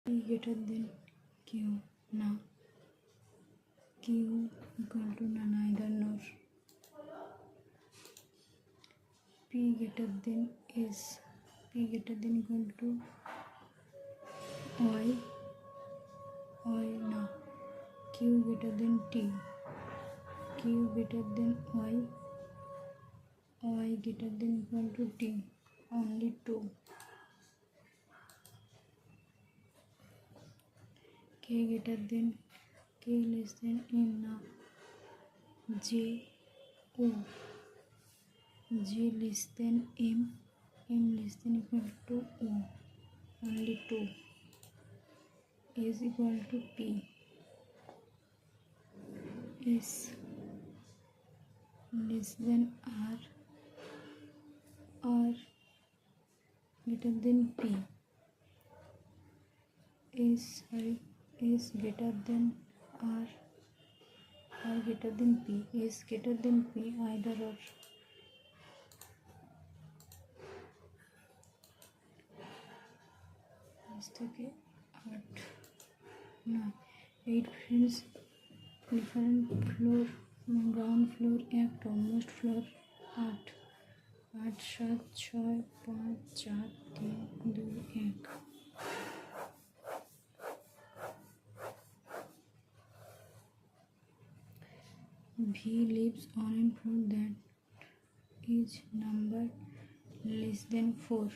P greater than Q, na. Q equal to na, neither nor. P greater than S. P greater than equal to Y, na. Q greater than T. Q greater than Y greater than equal to T. Only 2. K greater than K less than M, na. J, O. J less than M less than equal to O. Only 2. S equal to P. S less than R greater than P. S greater than R greater than P. S greater than P, either or. থেকে 8 9 8 friends different floor ground floor 1 topmost floor 8 8 7 6 5 4 3 2 1. V lives on a floor that is number less than 4.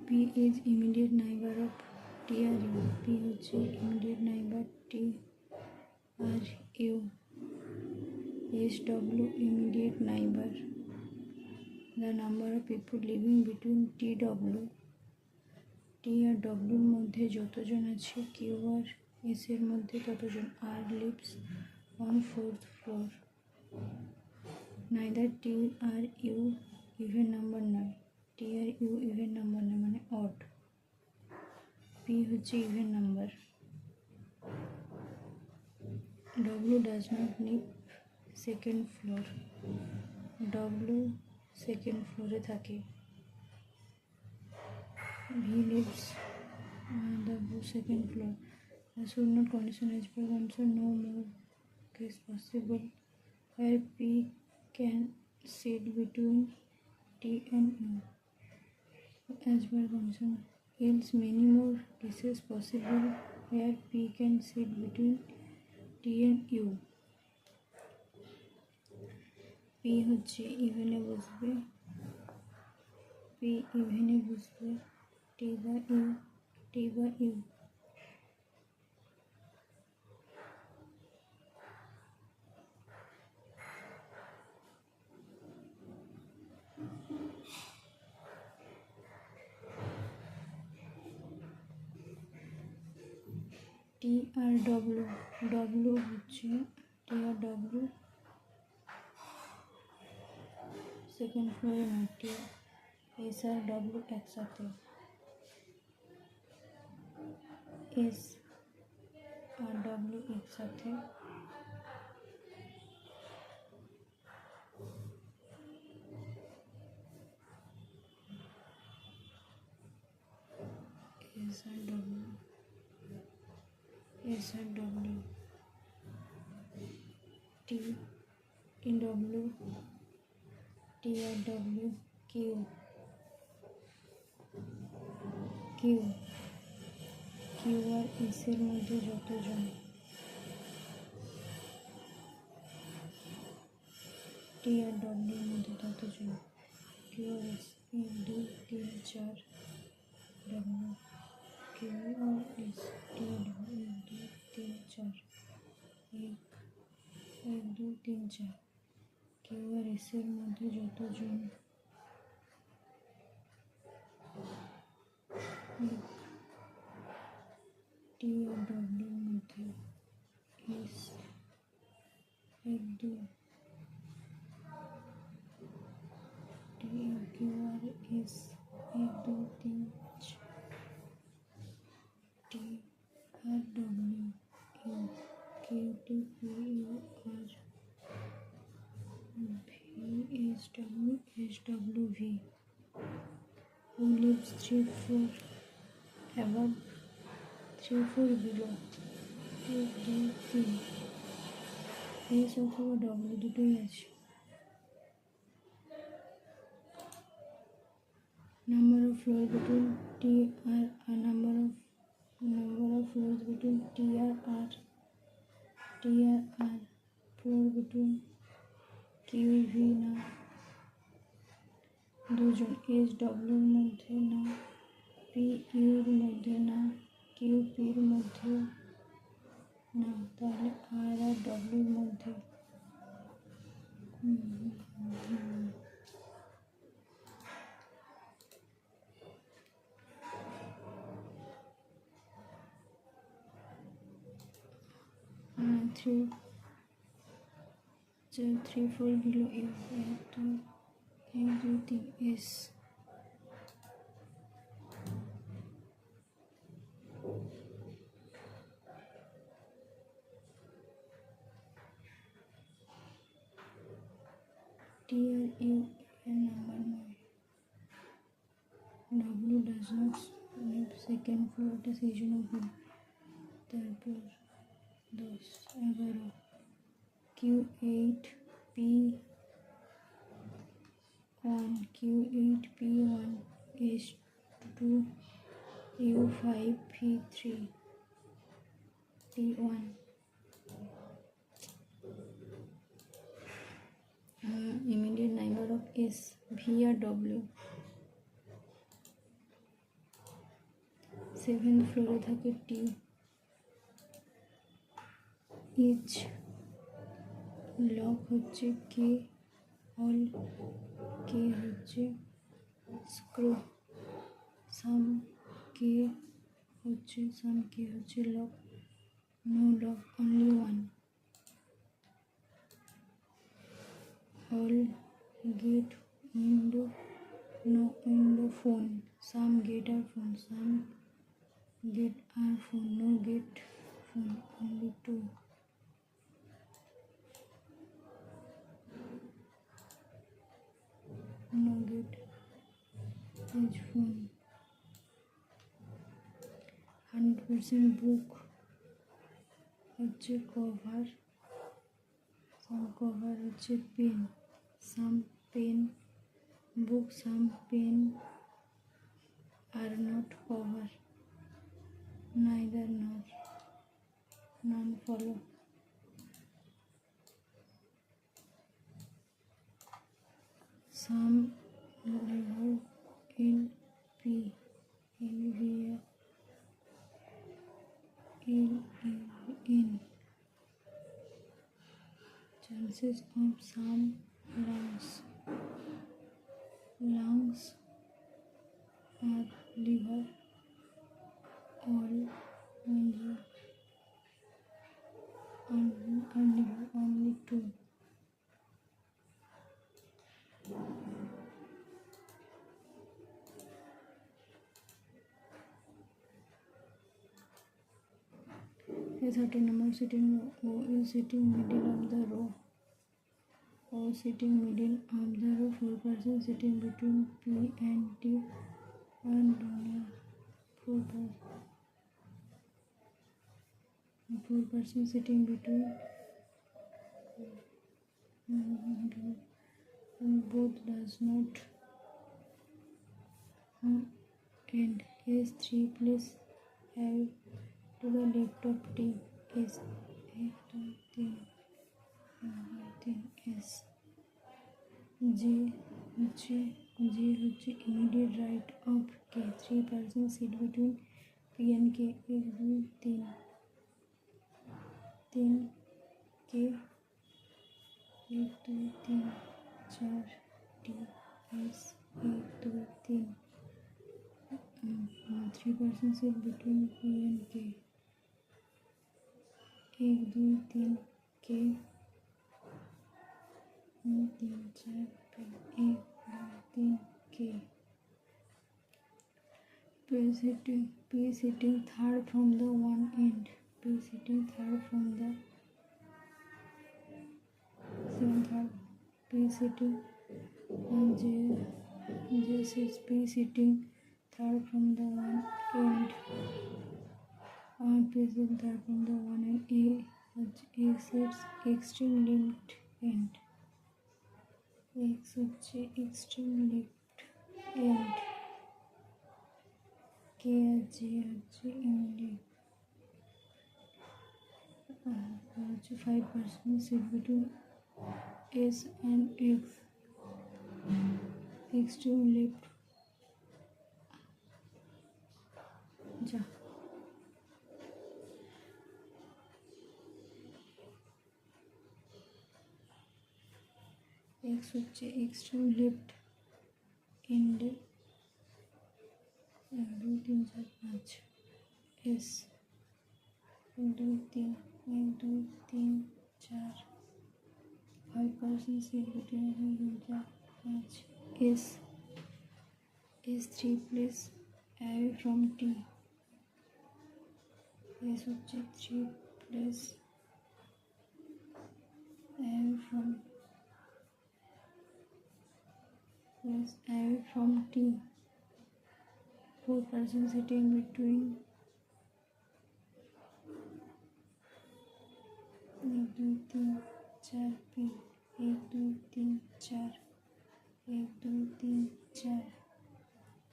P is immediate neighbor of TRU. P হচ্ছে immediate neighbor TRU. SW immediate neighbor. The number of people living between TW. T R W এর মধ্যে যতজন আছে Q আর S এর মধ্যে ততজন. R lives on 4th floor. Neither T R U even number নয়. T আর U even number নয়, মানে odd. P হচ্ছে even number. W does not live second floor. W second floor এ থাকে. V lives the second floor. The should not condition as per condition no more case possible where P can sit between T and U. As per condition, else many more cases possible where P can sit between T and U. P হচ্ছে ইভেনে বসবে. P ইভেনে বসবে. T বা U. T আর W হচ্ছে T আর W second ফ্লোরে না. T S আর W একসাথে. S আর W একসাথে. S R W T in W T R W Q R S এর মধ্যে যতজন T আর W এর মধ্যে ততজন. Q আর S 1 2 3 4 W Q আর S T আর W 1 2 3 4 1 2 3 4. Q আর S এর মধ্যে যতজন T আর W এর মধ্যে S 1 2 T R Q R S 1 2 3 T R W U Q T P U R V S W V Who lives 3 4 above, 3 4 below? 2 2 3 S অথবা W দুটোই আছে। Number of floors between T R number of floors between T R floor between Q V না, দুজন S W এর মধ্যে না, P U এর মধ্যে না, Q P এর মধ্যে না, তাহলে R আর W এর মধ্যে। three four below U, 1 2 3 S। T R U এর number 9। W does not live second floor, এটা সেই জন্য ভুল। তারপর 10 11 Q 8 P 1 Q 8 P 1 S 2 U 5 P 3 P 1। Immediate neighbor of S, V or W। 7th ফ্লোরে থাকে T। Each lock হচ্ছে K, all K হচ্ছে স্ক্রু, some K হচ্ছে lock, no lock, only one। All gate, window, no window, phone, some gate are phone, some gate are phone, no gate phone, only two। No gate is phone। 100% book হচ্ছে cover, some cover হচ্ছে pen, some pen book, some pen are not cover, neither nor, none follow। Some level LP LVR in chances of some lungs are liver, all liver, only two। A 13 number sitting O is sitting middle of the row. O sitting middle of the row. 4 persons sitting between P and T and 4 persons sitting between both does not end S 3 plus have to the left of T S 3 S J হচ্ছে immediate right of K। 3 persons sit between P and K, 1 2 3 K, 1 2 3 4 T S 1 2 3। 3 persons sit between P and K, 1 2 3 K, 1 3 4 1 2 3 K। P sitting third from the one end, P sitting third from the seventh third, P sitting J sits P sitting third from the one end. P sitting third from the one end. A sits extreme left end. X হচ্ছে extreme left end. K আর J হচ্ছে এমনি হচ্ছে 5% sit between S and X. Extreme left. যা X হচ্ছে extreme left এন্ডে 1 2 3 4 5 S 1 2 3 1 2 3 4 5% sit between 1 2 4 5 S 3 place away from T. S হচ্ছে 3 place away from T. 4% sitting between 1 2 3 4 P 1 2 3 4 1 2 3 4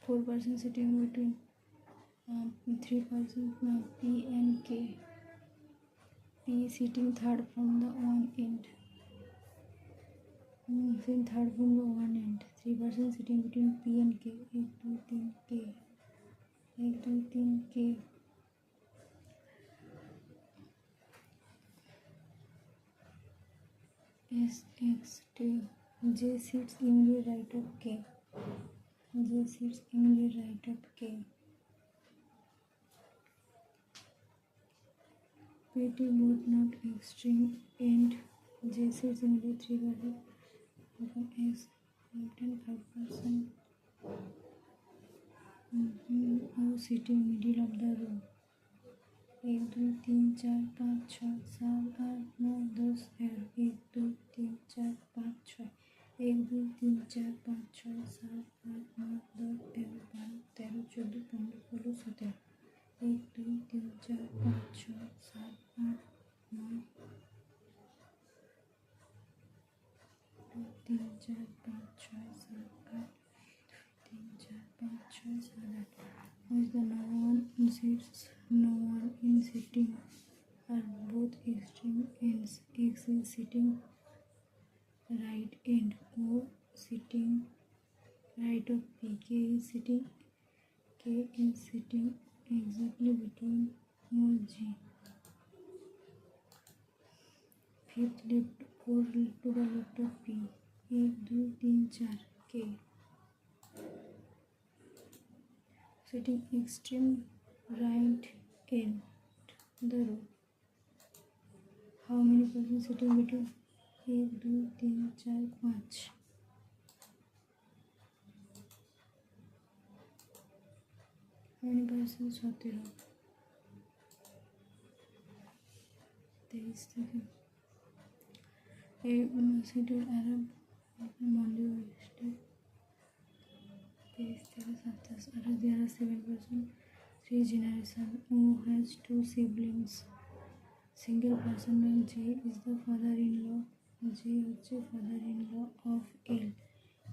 4% sitting between 3% P and K. P sitting third from the one end. Sitting third from the one end. 3% sitting between P and K. 1 2 3 K. 1 2 3 K. S X T. J sits in the right of K. J sits in the right of K. P T both not extreme end. J sits in the 3% open X left and 5%. O sitting middle of the row. 1 2 3 4 5 6 7 8 9 10 11 1 2 3 4 5 6 1 2 3 4 5 6 7 8 9 10 11 12 13 14 15 16 17 1 2 3 4 5 6 7 8 9 3 4 5 6 7 8 3 4 5 6 7 8 is the no one in sitting are both extreme ends. X is sitting right end O sitting right of P. K is sitting exactly between O and G. Fifth left or to the left of P. 1 2 3 4 K. Sitting extreme right end the row. How many persons sitting between 1 2 3 4 5? How many persons 17 23 seconds. A seated Arab Monday Wednesday. There are 7 persons, 3 generations. O has 2 siblings. Single person and J is the father-in-law. J হচ্ছে father-in-law of L.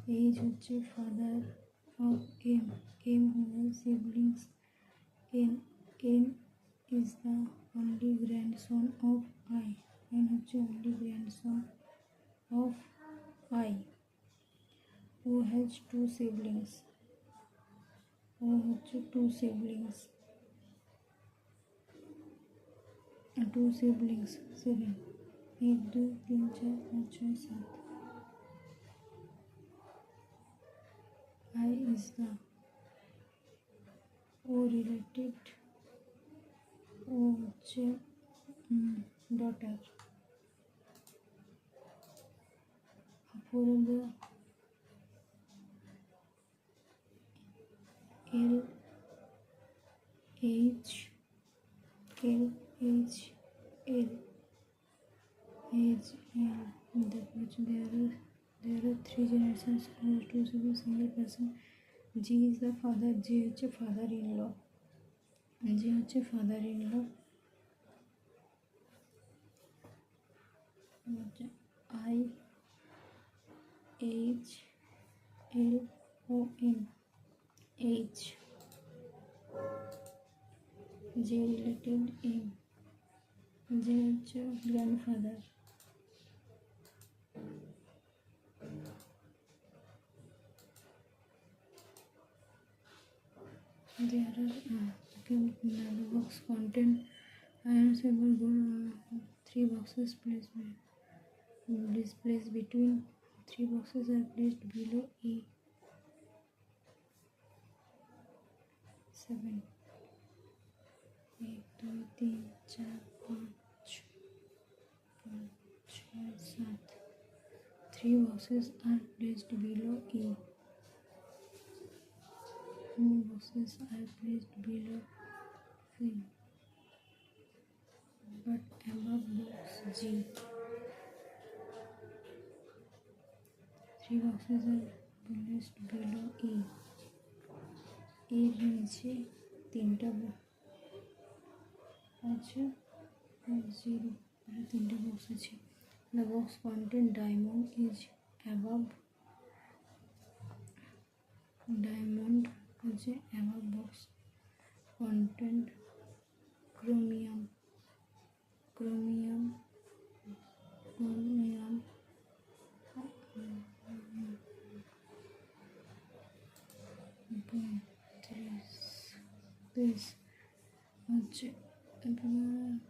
H হচ্ছে father of M. M who has siblings. N is the only grandson of I. N হচ্ছে only grandson of I. O has 2 siblings. O হচ্ছে 2 siblings. 2 siblings 7 1 2 3 4 5 6 7. I is the O related. O হচ্ছে daughter. 4 of the L H L H L H L. That which there are There are three generations to a single person. G is the father. G হচ্ছে father in law. G হচ্ছে father in law. I H L O N H. J related M. J হচ্ছে grandfather. There are the box content iron symbol three boxes displaced between three boxes are placed below E. 7 1 2 3 4 5 6 7 three boxes are placed below E. Two boxes are placed below C, but above box G. Three boxes are placed below E. এর নিচে তিনটা আছে, zero তিনটা box আছে। The box content diamond is above. Diamond হচ্ছে above box content chromium. This হচ্ছে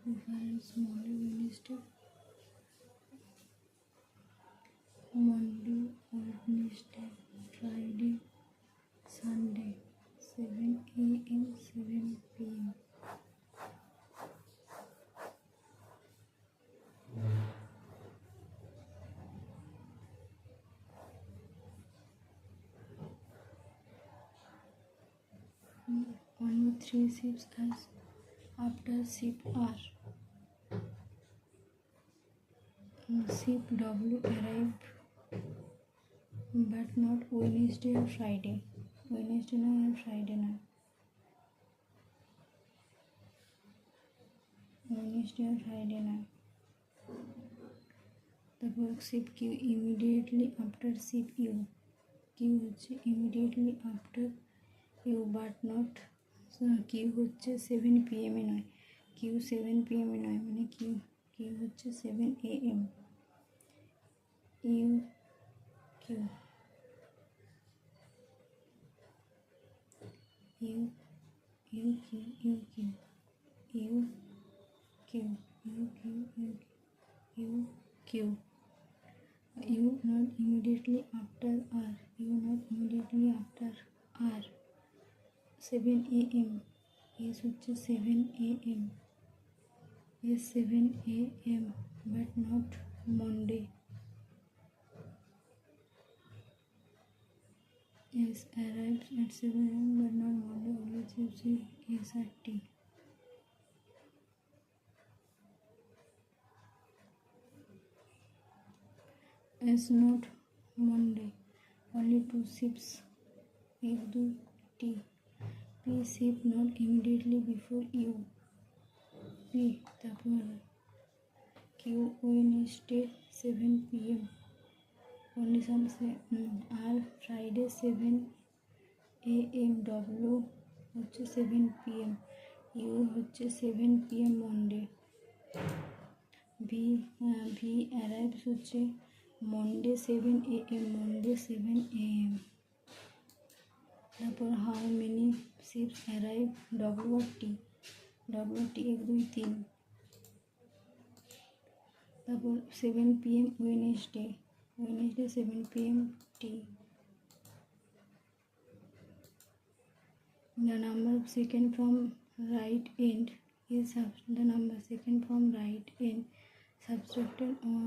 reference Monday, Wednesday, Friday, Sunday, 7 a.m. 7 p.m. Only three ships as after ship R. Ship W arrived but not Wednesday or Friday. Wednesday না আর Friday না, Wednesday or Friday না। তারপর ship Q immediately after ship U. Q হচ্ছে immediately after U but not Q হচ্ছে 7 p.m. এ নয়, Q 7 p.m. এ নয়, মানে Q হচ্ছে 7 a.m. U Q U U Q U Q U Q U Q U Q U not immediately after R. U not immediately after R. 7 a.m. S হচ্ছে 7 a.m. Yes, 7 a.m. but not Monday. Yes, arrives at 7 a.m. but not Monday. Always using S at T. S not Monday. Only two ships. एक दो T. P ship not immediately before U. P তারপর Q Wednesday 7 p.m. Condition R Friday 7 a.m. W হচ্ছে 7 p.m. U হচ্ছে 7 p.m. Monday. V arrives হচ্ছে Monday 7 a.m. Monday 7 a.m. তারপর how many ships arrive W or T. W T 1 2 3। তারপর 7 p.m. Wednesday 7 p.m. T. The number of second from right end is the number second from right end subtracted or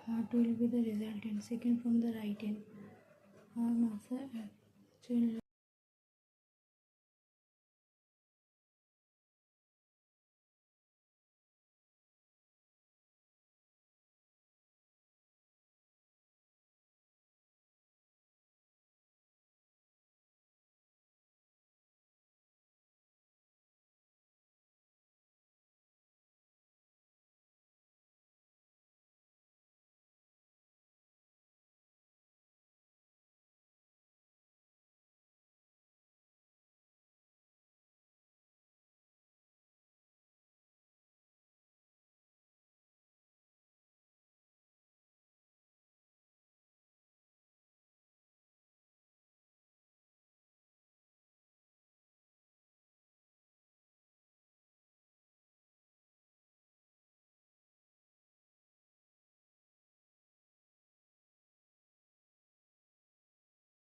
what will be the resultant second from the right end. Answer actual